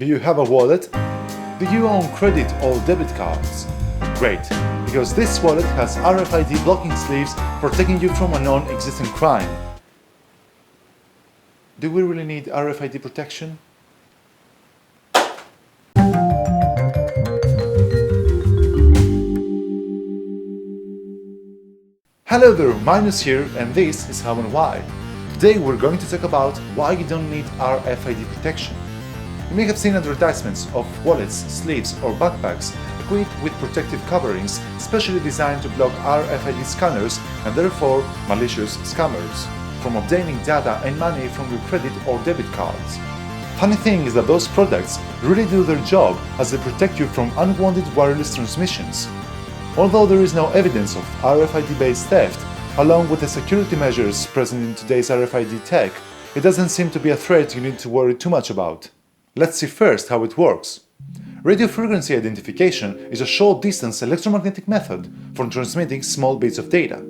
Do you have a wallet? Do you own credit or debit cards? Great, because this wallet has RFID blocking sleeves protecting you from a non-existent crime. Do we really need RFID protection? Hello there, Minus here, and this is How&Why. Today we're going to talk about why you don't need RFID protection. You may have seen advertisements of wallets, sleeves or backpacks equipped with protective coverings specially designed to block RFID scanners and therefore malicious scammers from obtaining data and money from your credit or debit cards. Funny thing is that those products really do their job as they protect you from unwanted wireless transmissions. Although there is no evidence of RFID-based theft, along with the security measures present in today's RFID tech, it doesn't seem to be a threat you need to worry too much about. Let's see first how it works. Radio frequency identification is a short-distance electromagnetic method for transmitting small bits of data.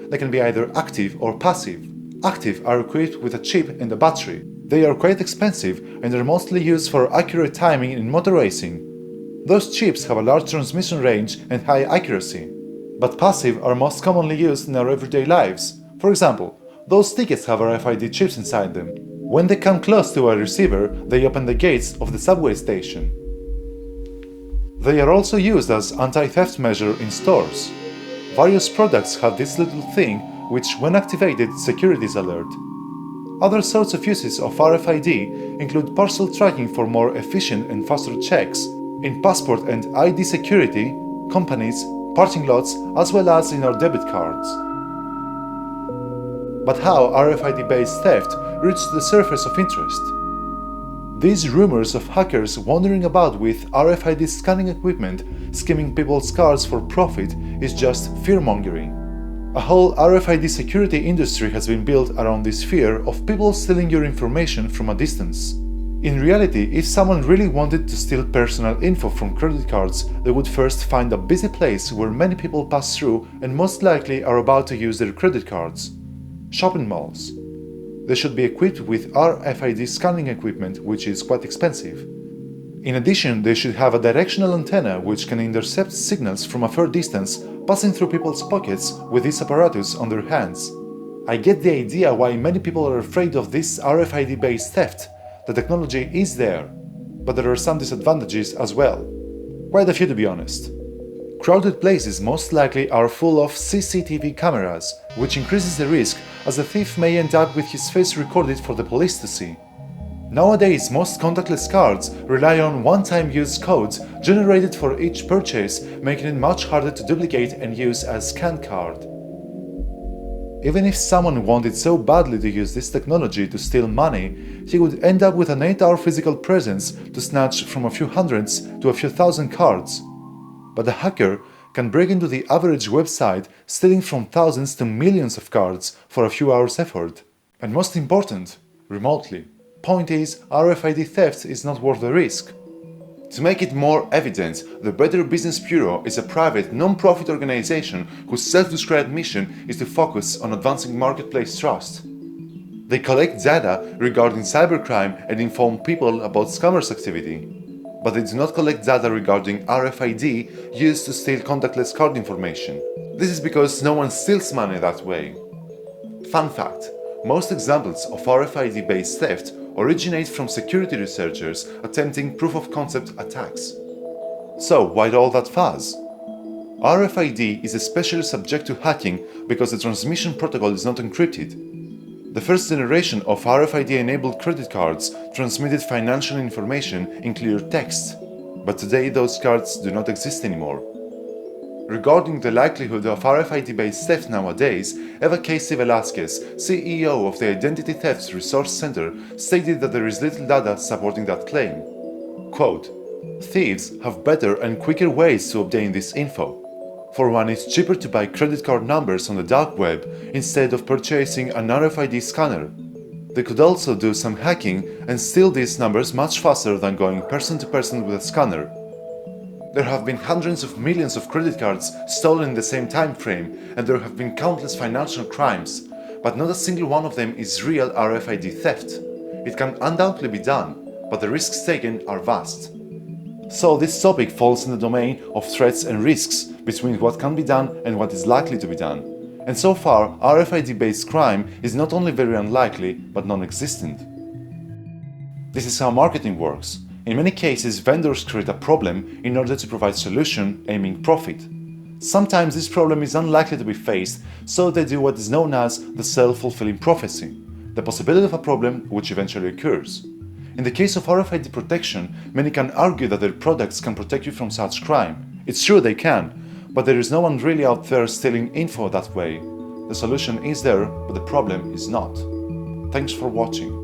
They can be either active or passive. Active are equipped with a chip and a battery. They are quite expensive and are mostly used for accurate timing in motor racing. Those chips have a large transmission range and high accuracy. But passive are most commonly used in our everyday lives. For example, those tickets have RFID chips inside them. When they come close to a receiver, they open the gates of the subway station. They are also used as anti-theft measure in stores. Various products have this little thing which, when activated, securities alert. Other sorts of uses of RFID include parcel tracking for more efficient and faster checks, in passport and ID security, companies, parking lots, as well as in our debit cards. But how RFID-based theft reached the surface of interest? These rumors of hackers wandering about with RFID scanning equipment, skimming people's cards for profit, is just fear-mongering. A whole RFID security industry has been built around this fear of people stealing your information from a distance. In reality, if someone really wanted to steal personal info from credit cards, they would first find a busy place where many people pass through and most likely are about to use their credit cards. Shopping malls. They should be equipped with RFID scanning equipment, which is quite expensive. In addition, they should have a directional antenna which can intercept signals from a fair distance, passing through people's pockets with this apparatus on their hands. I get the idea why many people are afraid of this RFID-based theft. The technology is there, but there are some disadvantages as well. Quite a few, to be honest. Crowded places most likely are full of CCTV cameras, which increases the risk as the thief may end up with his face recorded for the police to see. Nowadays, most contactless cards rely on one-time use codes generated for each purchase, making it much harder to duplicate and use as scan card. Even if someone wanted so badly to use this technology to steal money, he would end up with an 8-hour physical presence to snatch from a few hundreds to a few thousand cards. But the hacker can break into the average website, stealing from thousands to millions of cards for a few hours' effort. And most important, remotely. Point is, RFID theft is not worth the risk. To make it more evident, the Better Business Bureau is a private, non-profit organization whose self-described mission is to focus on advancing marketplace trust. They collect data regarding cybercrime and inform people about scammers' activity. But they do not collect data regarding RFID used to steal contactless card information. This is because no one steals money that way. Fun fact: most examples of RFID-based theft originate from security researchers attempting proof-of-concept attacks. So why all that fuss? RFID is especially subject to hacking because the transmission protocol is not encrypted. The first generation of RFID-enabled credit cards transmitted financial information in clear text, but today those cards do not exist anymore. Regarding the likelihood of RFID-based theft nowadays, Eva Casey Velasquez, CEO of the Identity Theft Resource Center, stated that there is little data supporting that claim. Quote, "Thieves have better and quicker ways to obtain this info. For one, it's cheaper to buy credit card numbers on the dark web instead of purchasing an RFID scanner. They could also do some hacking and steal these numbers much faster than going person to person with a scanner. There have been hundreds of millions of credit cards stolen in the same time frame, and there have been countless financial crimes, but not a single one of them is real RFID theft. It can undoubtedly be done, but the risks taken are vast. So this topic falls in the domain of threats and risks between what can be done and what is likely to be done. And so far, RFID-based crime is not only very unlikely, but non-existent. This is how marketing works. In many cases, vendors create a problem in order to provide solution aiming profit. Sometimes this problem is unlikely to be faced, so they do what is known as the self-fulfilling prophecy, the possibility of a problem which eventually occurs. In the case of RFID protection, many can argue that their products can protect you from such crime. It's true they can, but there is no one really out there stealing info that way. The solution is there, but the problem is not. Thanks for watching.